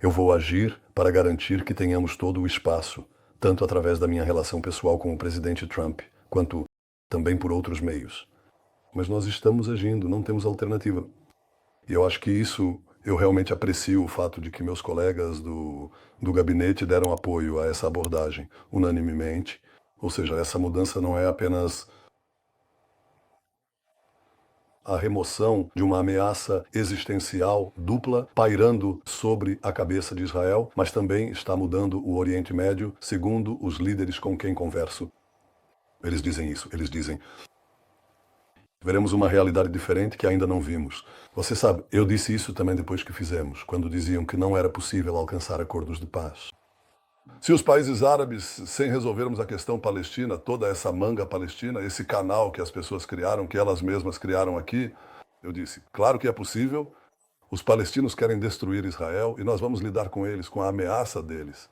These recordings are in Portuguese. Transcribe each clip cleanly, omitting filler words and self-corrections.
Eu vou agir para garantir que tenhamos todo o espaço, tanto através da minha relação pessoal com o presidente Trump, quanto também por outros meios. Mas nós estamos agindo, não temos alternativa. E eu acho que isso, eu realmente aprecio o fato de que meus colegas do gabinete deram apoio a essa abordagem unanimemente. Ou seja, essa mudança não é apenas a remoção de uma ameaça existencial dupla pairando sobre a cabeça de Israel, mas também está mudando o Oriente Médio, segundo os líderes com quem converso. Eles dizem isso, eles dizem: veremos uma realidade diferente que ainda não vimos. Você sabe, eu disse isso também depois que fizemos, quando diziam que não era possível alcançar acordos de paz. Se os países árabes, sem resolvermos a questão palestina, toda essa manga palestina, esse canal que as pessoas criaram, que elas mesmas criaram aqui, eu disse, claro que é possível, os palestinos querem destruir Israel e nós vamos lidar com eles, com a ameaça deles.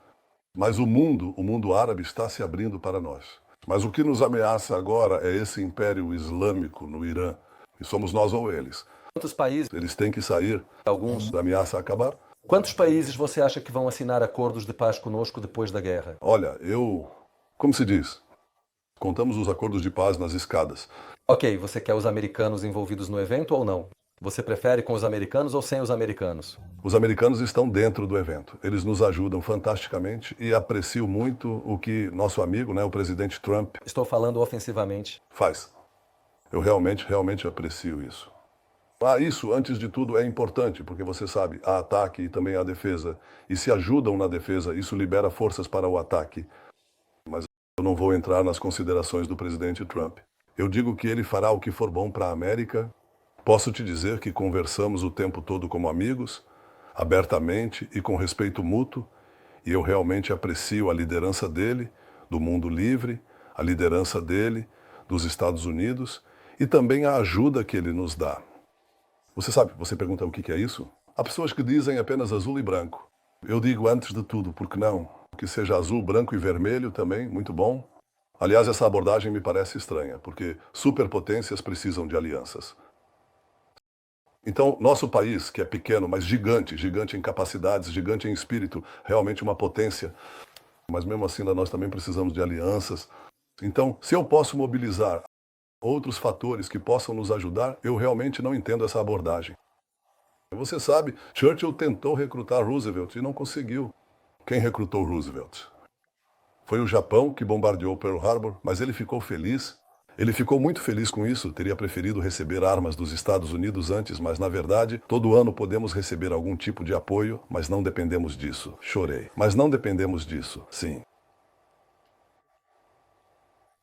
Mas o mundo árabe está se abrindo para nós. Mas o que nos ameaça agora é esse império islâmico no Irã. E somos nós ou eles. Quantos países? Eles têm que sair. Alguns. A ameaça acabar. Quantos países você acha que vão assinar acordos de paz conosco depois da guerra? Olha, como se diz, contamos os acordos de paz nas escadas. Ok, você quer os americanos envolvidos no evento ou não? Você prefere com os americanos ou sem os americanos? Os americanos estão dentro do evento. Eles nos ajudam fantasticamente e aprecio muito o que nosso amigo, o presidente Trump, Estou falando ofensivamente. faz. Eu realmente aprecio isso. Isso, antes de tudo, é importante, porque você sabe, há ataque e também há defesa. E se ajudam na defesa, isso libera forças para o ataque. Mas eu não vou entrar nas considerações do presidente Trump. Eu digo que ele fará o que for bom para a América. Posso te dizer que conversamos o tempo todo como amigos, abertamente e com respeito mútuo, e eu realmente aprecio a liderança dele, do mundo livre, a liderança dele, dos Estados Unidos, e também a ajuda que ele nos dá. Você sabe, você pergunta o que é isso? Há pessoas que dizem apenas azul e branco. Eu digo antes de tudo, por que não? Que seja azul, branco e vermelho também, muito bom. Aliás, essa abordagem me parece estranha, porque superpotências precisam de alianças. Então, nosso país, que é pequeno, mas gigante, gigante em capacidades, gigante em espírito, realmente uma potência, mas mesmo assim nós também precisamos de alianças. Então, se eu posso mobilizar outros fatores que possam nos ajudar, eu realmente não entendo essa abordagem. Você sabe, Churchill tentou recrutar Roosevelt e não conseguiu. Quem recrutou Roosevelt? Foi o Japão que bombardeou Pearl Harbor, mas ele ficou feliz. Ele ficou muito feliz com isso, teria preferido receber armas dos Estados Unidos antes, mas na verdade, todo ano podemos receber algum tipo de apoio, mas não dependemos disso. Chorei. Mas não dependemos disso, sim.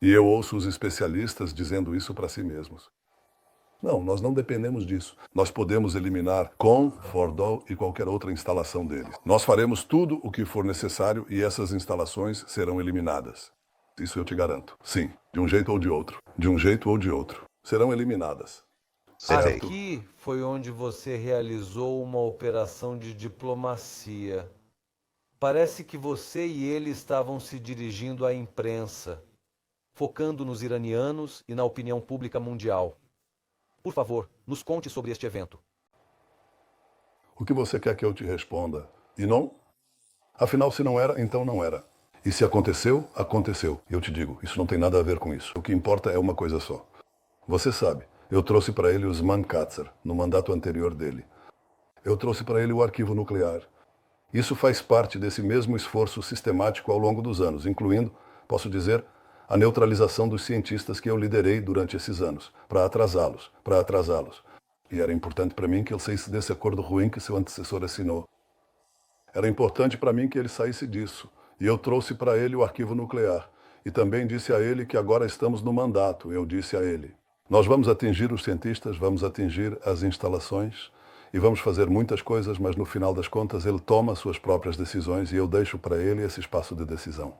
E eu ouço os especialistas dizendo isso para si mesmos. Não, nós não dependemos disso. Nós podemos eliminar com Fordol e qualquer outra instalação deles. Nós faremos tudo o que for necessário e essas instalações serão eliminadas. Isso eu te garanto. Sim, de um jeito ou de outro. De um jeito ou de outro. Serão eliminadas. Perfeito. Aqui foi onde você realizou uma operação de diplomacia. Parece que você e ele estavam se dirigindo à imprensa, focando nos iranianos e na opinião pública mundial. Por favor, nos conte sobre este evento. O que você quer que eu te responda? E não? Afinal, se não era, então não era. E se aconteceu, aconteceu. Eu te digo, isso não tem nada a ver com isso. O que importa é uma coisa só. Você sabe, eu trouxe para ele os Mankatzer, no mandato anterior dele. Eu trouxe para ele o arquivo nuclear. Isso faz parte desse mesmo esforço sistemático ao longo dos anos, incluindo, posso dizer, a neutralização dos cientistas que eu liderei durante esses anos, para atrasá-los. E era importante para mim que ele saísse desse acordo ruim que seu antecessor assinou. Era importante para mim que ele saísse disso. E eu trouxe para ele o arquivo nuclear. E também disse a ele que agora estamos no mandato. Eu disse a ele: nós vamos atingir os cientistas, vamos atingir as instalações e vamos fazer muitas coisas, mas no final das contas ele toma suas próprias decisões e eu deixo para ele esse espaço de decisão.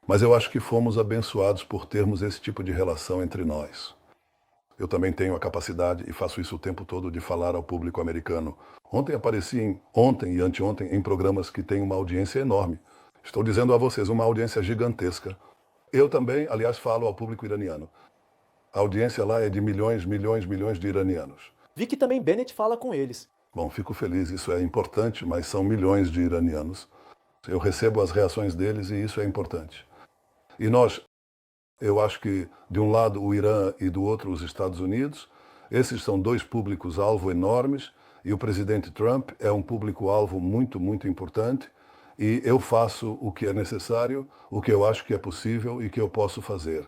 Mas eu acho que fomos abençoados por termos esse tipo de relação entre nós. Eu também tenho a capacidade, e faço isso o tempo todo, de falar ao público americano. Ontem e anteontem em programas que têm uma audiência enorme. Estou dizendo a vocês, uma audiência gigantesca. Eu também, aliás, falo ao público iraniano. A audiência lá é de milhões de iranianos. Vi que também Bennett fala com eles. Bom, fico feliz, isso é importante, mas são milhões de iranianos. Eu recebo as reações deles e isso é importante. E nós, eu acho que de um lado o Irã e do outro os Estados Unidos, esses são dois públicos-alvo enormes e o presidente Trump é um público-alvo muito, muito importante e eu faço o que é necessário, o que eu acho que é possível e que eu posso fazer.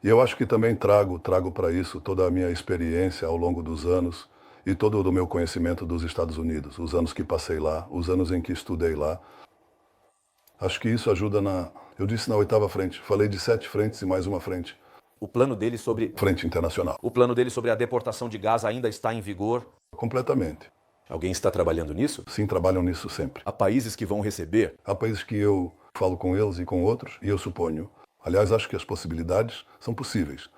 E eu acho que também trago para isso toda a minha experiência ao longo dos anos e todo o meu conhecimento dos Estados Unidos, os anos que passei lá, os anos em que estudei lá. Acho que isso ajuda eu disse na 8ª frente, falei de 7 frentes e mais uma frente. O plano dele sobre Frente internacional. o plano dele sobre a deportação de Gaza ainda está em vigor? Completamente. Alguém está trabalhando nisso? Sim, trabalham nisso sempre. Há países que vão receber? Há países que eu falo com eles e com outros, e eu suponho. Aliás, acho que as possibilidades são possíveis.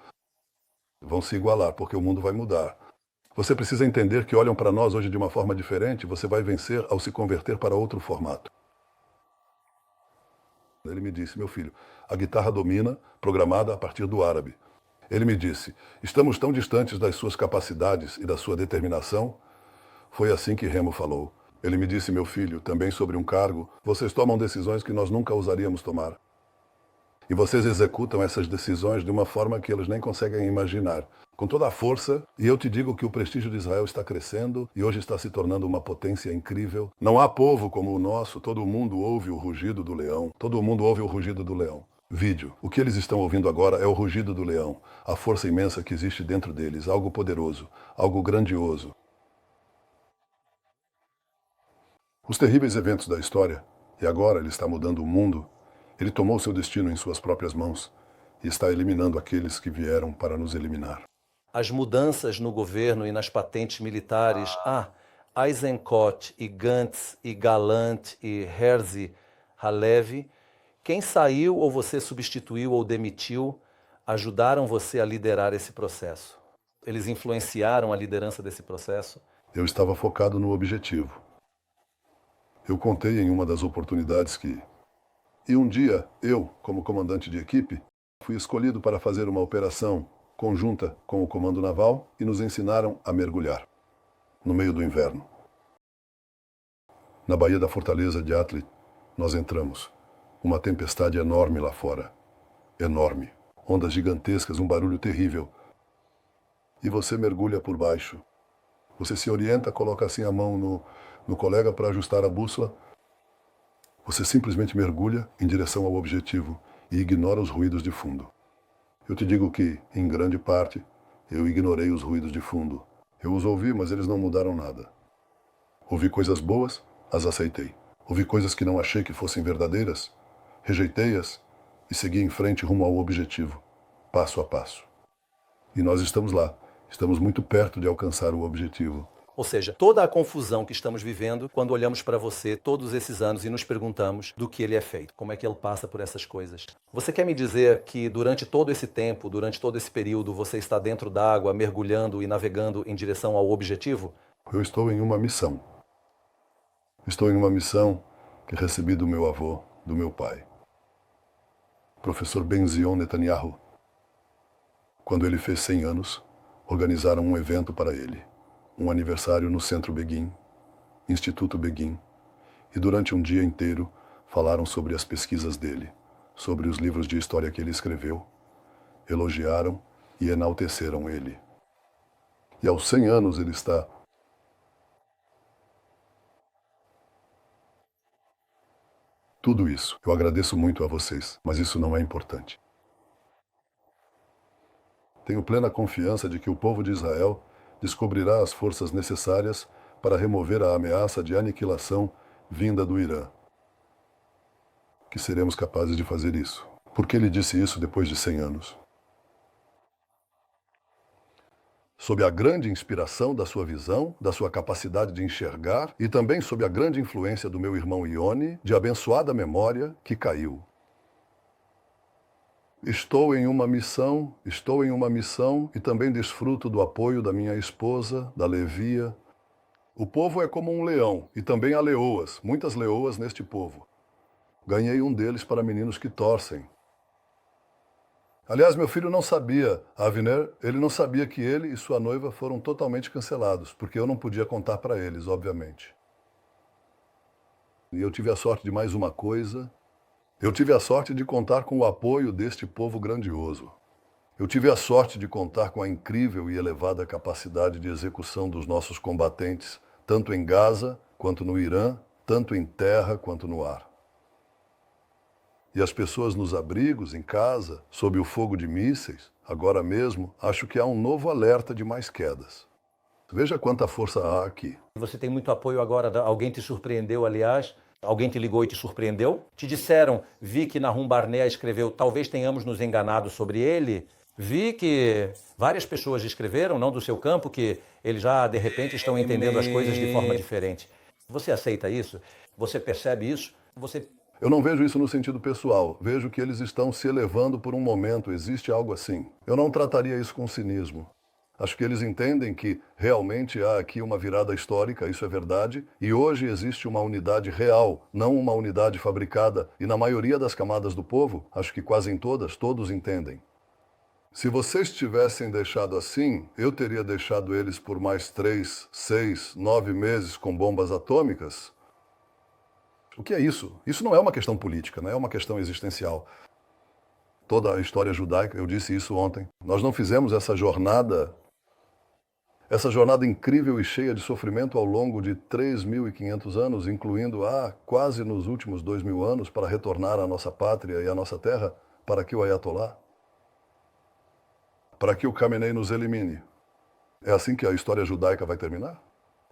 Vão se igualar, porque o mundo vai mudar. Você precisa entender que olham para nós hoje de uma forma diferente, você vai vencer ao se converter para outro formato. Ele me disse, meu filho, a guitarra domina, programada a partir do árabe. Ele me disse, estamos tão distantes das suas capacidades e da sua determinação. Foi assim que Remo falou. Ele me disse, meu filho, também sobre um cargo, vocês tomam decisões que nós nunca ousaríamos tomar. E vocês executam essas decisões de uma forma que eles nem conseguem imaginar. Com toda a força, e eu te digo que o prestígio de Israel está crescendo e hoje está se tornando uma potência incrível. Não há povo como o nosso, todo mundo ouve o rugido do leão. Todo mundo ouve o rugido do leão. Vídeo. O que eles estão ouvindo agora é o rugido do leão, a força imensa que existe dentro deles, algo poderoso, algo grandioso. Os terríveis eventos da história, e agora ele está mudando o mundo, ele tomou seu destino em suas próprias mãos e está eliminando aqueles que vieram para nos eliminar. As mudanças no governo e nas patentes militares, Eisenkot e Gantz e Gallant e Herzi Halevi, quem saiu ou você substituiu ou demitiu, ajudaram você a liderar esse processo? Eles influenciaram a liderança desse processo? Eu estava focado no objetivo. Eu contei em uma das oportunidades que... E um dia, eu, como comandante de equipe, fui escolhido para fazer uma operação conjunta com o Comando Naval e nos ensinaram a mergulhar, no meio do inverno. Na Baía da Fortaleza de Atli, nós entramos. Uma tempestade enorme lá fora. Enorme. Ondas gigantescas, um barulho terrível. E você mergulha por baixo. Você se orienta, coloca assim a mão no colega para ajustar a bússola. Você simplesmente mergulha em direção ao objetivo e ignora os ruídos de fundo. Eu te digo que, em grande parte, eu ignorei os ruídos de fundo. Eu os ouvi, mas eles não mudaram nada. Ouvi coisas boas, as aceitei. Ouvi coisas que não achei que fossem verdadeiras, rejeitei-as e segui em frente rumo ao objetivo, passo a passo. E nós estamos lá, estamos muito perto de alcançar o objetivo. Ou seja, toda a confusão que estamos vivendo quando olhamos para você todos esses anos e nos perguntamos do que ele é feito, como é que ele passa por essas coisas. Você quer me dizer que durante todo esse tempo, durante todo esse período, você está dentro d'água, mergulhando e navegando em direção ao objetivo? Eu estou em uma missão. Estou em uma missão que recebi do meu avô, do meu pai. Professor Benzion Netanyahu. Quando ele fez 100 anos, organizaram um evento para ele. Um aniversário no Centro Begin, Instituto Begin, e durante um dia inteiro falaram sobre as pesquisas dele, sobre os livros de história que ele escreveu, elogiaram e enalteceram ele. E aos 100 anos ele está... Tudo isso, eu agradeço muito a vocês, mas isso não é importante. Tenho plena confiança de que o povo de Israel descobrirá as forças necessárias para remover a ameaça de aniquilação vinda do Irã. Que seremos capazes de fazer isso. Por que ele disse isso depois de 100 anos? Sob a grande inspiração da sua visão, da sua capacidade de enxergar e também sob a grande influência do meu irmão Ione, de abençoada memória que caiu. Estou em uma missão e também desfruto do apoio da minha esposa, da Levia. O povo é como um leão e também há leoas, muitas leoas neste povo. Ganhei um deles para meninos que torcem. Aliás, meu filho não sabia, Avner, ele não sabia que ele e sua noiva foram totalmente cancelados, porque eu não podia contar para eles, obviamente. E eu tive a sorte de mais uma coisa. Eu tive a sorte de contar com o apoio deste povo grandioso. Eu tive a sorte de contar com a incrível e elevada capacidade de execução dos nossos combatentes, tanto em Gaza quanto no Irã, tanto em terra quanto no ar. E as pessoas nos abrigos, em casa, sob o fogo de mísseis, agora mesmo, acho que há um novo alerta de mais quedas. Veja quanta força há aqui. Você tem muito apoio agora. Alguém te surpreendeu, aliás? Alguém te ligou e te surpreendeu? Te disseram, vi que Nahum Barnea escreveu, talvez tenhamos nos enganado sobre ele. Vi que várias pessoas escreveram, não do seu campo, que eles já, de repente, estão entendendo as coisas de forma diferente. Você aceita isso? Você percebe isso? Eu não vejo isso no sentido pessoal. Vejo que eles estão se elevando por um momento. Existe algo assim. Eu não trataria isso com cinismo. Acho que eles entendem que realmente há aqui uma virada histórica, isso é verdade, e hoje existe uma unidade real, não uma unidade fabricada, e na maioria das camadas do povo, acho que quase em todas, todos entendem. Se vocês tivessem deixado assim, eu teria deixado eles por mais 3, 6, 9 meses com bombas atômicas. O que é isso? Isso não é uma questão política, não é uma questão existencial. Toda a história judaica, eu disse isso ontem, nós não fizemos essa jornada incrível e cheia de sofrimento ao longo de 3.500 anos, incluindo quase nos últimos 2.000 anos, para retornar à nossa pátria e à nossa terra, para que o Ayatollah, para que o Khamenei nos elimine. É assim que a história judaica vai terminar?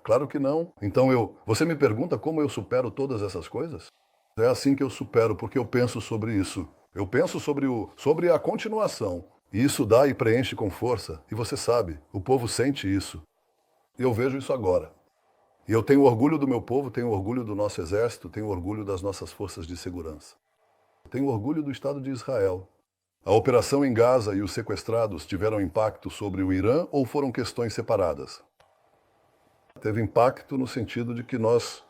Claro que não. Então você me pergunta como eu supero todas essas coisas? É assim que eu supero, porque eu penso sobre isso. Eu penso sobre a continuação. E isso dá e preenche com força. E você sabe, o povo sente isso. E eu vejo isso agora. E eu tenho orgulho do meu povo, tenho orgulho do nosso exército, tenho orgulho das nossas forças de segurança. Tenho orgulho do Estado de Israel. A operação em Gaza e os sequestrados tiveram impacto sobre o Irã ou foram questões separadas? Teve impacto no sentido de que nós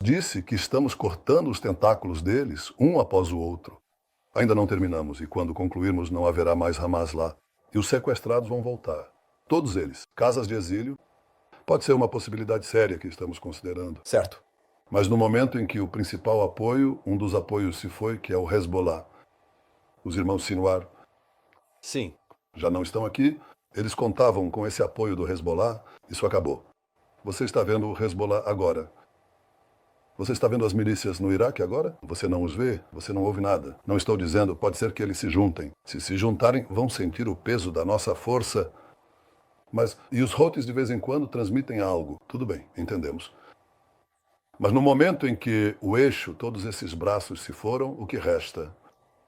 disse que estamos cortando os tentáculos deles, um após o outro. Ainda não terminamos, e quando concluirmos não haverá mais Hamas lá. E os sequestrados vão voltar. Todos eles. Casas de exílio. Pode ser uma possibilidade séria que estamos considerando. Certo. Mas no momento em que o principal apoio, um dos apoios se foi, que é o Hezbollah, os irmãos Sinwar, Sim. já não estão aqui, eles contavam com esse apoio do Hezbollah, isso acabou. Você está vendo o Hezbollah agora. Você está vendo as milícias no Iraque agora? Você não os vê, você não ouve nada. Não estou dizendo, pode ser que eles se juntem. Se juntarem, vão sentir o peso da nossa força. E os Houthis de vez em quando transmitem algo. Tudo bem, entendemos. Mas no momento em que o eixo, todos esses braços se foram, o que resta?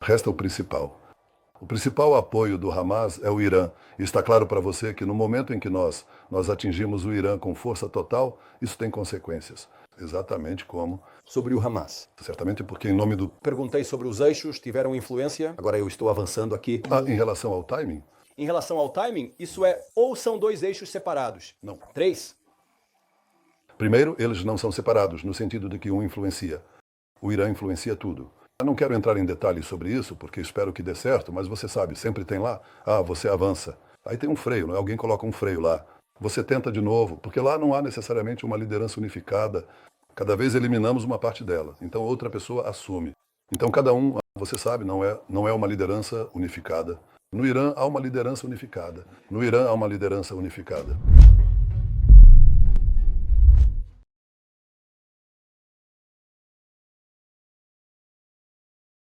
Resta o principal. O principal apoio do Hamas é o Irã. E está claro para você que no momento em que nós atingimos o Irã com força total, isso tem consequências. Exatamente como... Sobre o Hamas. Certamente porque em nome do... Perguntei sobre os eixos, tiveram influência. Agora eu estou avançando aqui. em relação ao timing? Em relação ao timing, isso é ou são 2 eixos separados? Não. 3? Primeiro, eles não são separados, no sentido de que um influencia. O Irã influencia tudo. Eu não quero entrar em detalhes sobre isso, porque espero que dê certo, mas você sabe, sempre tem lá, você avança. Aí tem um freio, não é? Alguém coloca um freio lá. Você tenta de novo, porque lá não há necessariamente uma liderança unificada. Cada vez eliminamos uma parte dela, então outra pessoa assume. Então cada um, você sabe, não é uma liderança unificada. No Irã há uma liderança unificada. No Irã há uma liderança unificada.